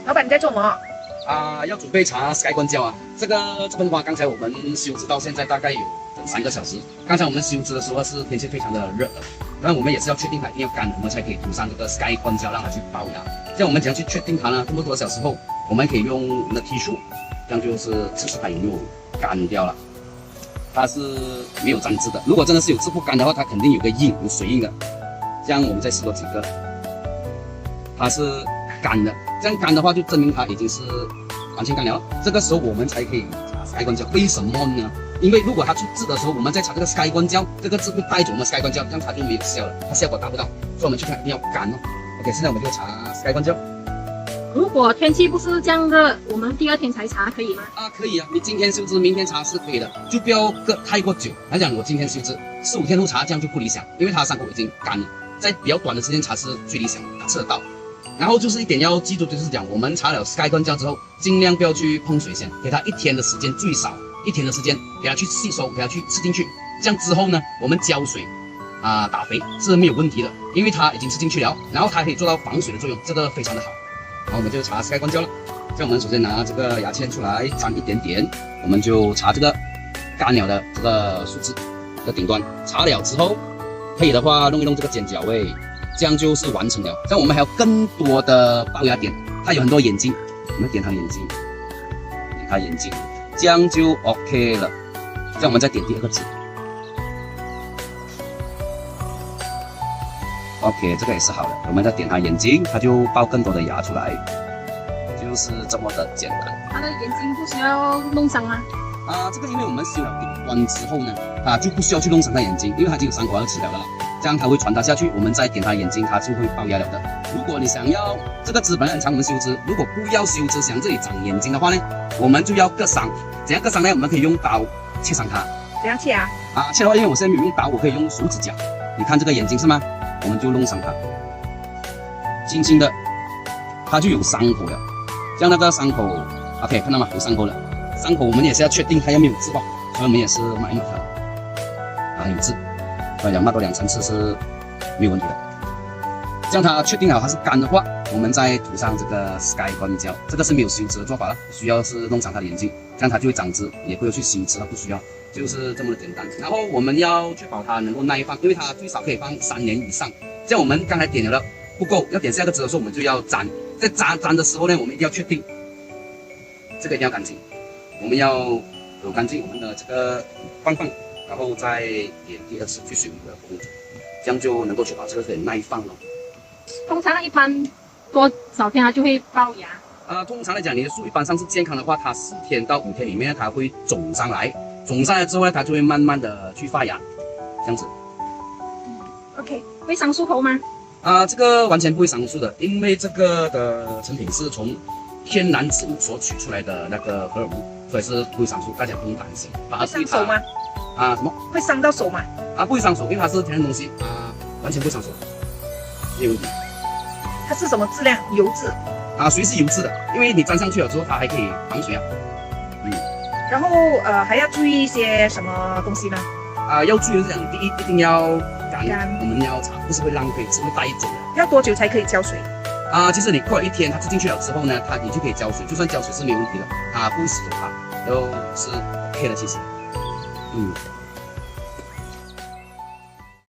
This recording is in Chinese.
老板你在做什么？要准备查 Sky 关胶啊。这盆花刚才我们修枝到现在大概有3个小时。刚才我们修枝的时候是天气非常的热的，那我们也是要确定它一定要干，我们才可以涂上这个 Sky 关胶让它去包芽。这样我们怎样去确定它呢？这么多小时后，我们可以用我们的剔树，这样就是测试它有没有干掉了。它是没有粘质的，如果真的是有质不干的话，它肯定有个印，有水印的。这样我们再试多几个，它是干的，这样干的话就证明它已经是完全干了。这个时候我们才可以查 Sky 关胶。为什么呢？因为如果它出字的时候，我们再查这个 Sky 关胶，这个字会带走我们 Sky 关胶，这样它就没有效了，它效果达不到。所以我们去看一定要干哦。OK， 现在我们就查 Sky 关胶。如果天气不是这样热，我们第2天才查可以吗？可以啊，你今天修枝，明天查是可以的，就不要隔太过久。来讲，我今天修枝，4、5天后查这样就不理想，因为它伤口已经干了，在比较短的时间查是最理想的，测得到。然后就是一点要记住，就是讲我们查了 Sky 关胶之后，尽量不要去碰水先，给它1天的时间，最少1天的时间，给它去吸收，给它去吃进去。这样之后呢，我们浇水打肥是没有问题的，因为它已经吃进去了，然后它可以做到防水的作用，这个非常的好。好，我们就查 Sky 关胶了。这样我们首先拿这个牙签出来，沾一点点，我们就查这个干了的这个树枝的顶端。查了之后，可以的话弄一弄这个尖角位，这样就是完成了。这样我们还有更多的龅牙点，它有很多眼睛，我们点它眼睛，点它眼睛，这样就 OK 了。这样我们再点第2个痣。OK， 这个也是好的。我们再点它眼睛，它就爆更多的牙出来，就是这么的简单。它的眼睛不需要弄伤吗？这个因为我们修了顶端之后呢，它就不需要去弄伤它眼睛，因为它已经有伤口要治疗了，这样它会传达下去。我们再点它眼睛，它就会爆牙了的。如果你想要这个枝本来很长，我们修枝，如果不要修枝，想这里长眼睛的话呢，我们就要割伤。怎样割伤呢？我们可以用刀切伤它。怎样切啊？切的话，因为我现在没有用刀，我可以用手指甲。你看这个眼睛是吗？我们就弄伤它，轻轻的，它就有伤口了。像那个伤口 ，OK， 看到吗？有伤口了。伤口我们也是要确定它有没有痣吧，所以我们也是抹一抹它。有痣，抹多2-3次是没有问题的。这样它确定了它是干的话，我们再涂上这个 Sky 关胶。这个是没有修枝的做法了，需要是弄伤它的眼睛，这样它就会长枝，也不会去修枝，它不需要。就是这么的简单，然后我们要确保它能够耐放，因为它最少可以放3年以上。这样我们刚才点了不够，要点下一个枝的时候，我们就要粘。在粘的时候呢，我们一定要确定这个一定要干净，我们要有干净我们的这个放，然后再点第2次去水的工作，这样就能够确保这个可以耐放了。通常一般多少天它就会爆芽？通常来讲，你的树一般上是健康的话，它4天到5天里面它会肿上来。肿上来之后呢，它就会慢慢的去发芽，这样子。OK， 会伤树头吗？这个完全不会伤树的，因为这个的成品是从天然植物所取出来的那个荷尔蒙，所以是不会伤树，大家不用担心。会伤手吗？什么？会伤到手吗？不会伤手，因为它是天然东西，完全不会伤手，没有问题。它是什么质量？油质？属于是油质的，因为你粘上去了之后，它还可以防水啊。然后还要注意一些什么东西呢？要注意是讲，第一一定要干，我们要查，不是会浪费，只会带走的。要多久才可以浇水？其实你过了1天，它吃进去了之后呢，你就可以浇水，就算浇水是没有问题的，它不会死头发，都是 OK 的，其实。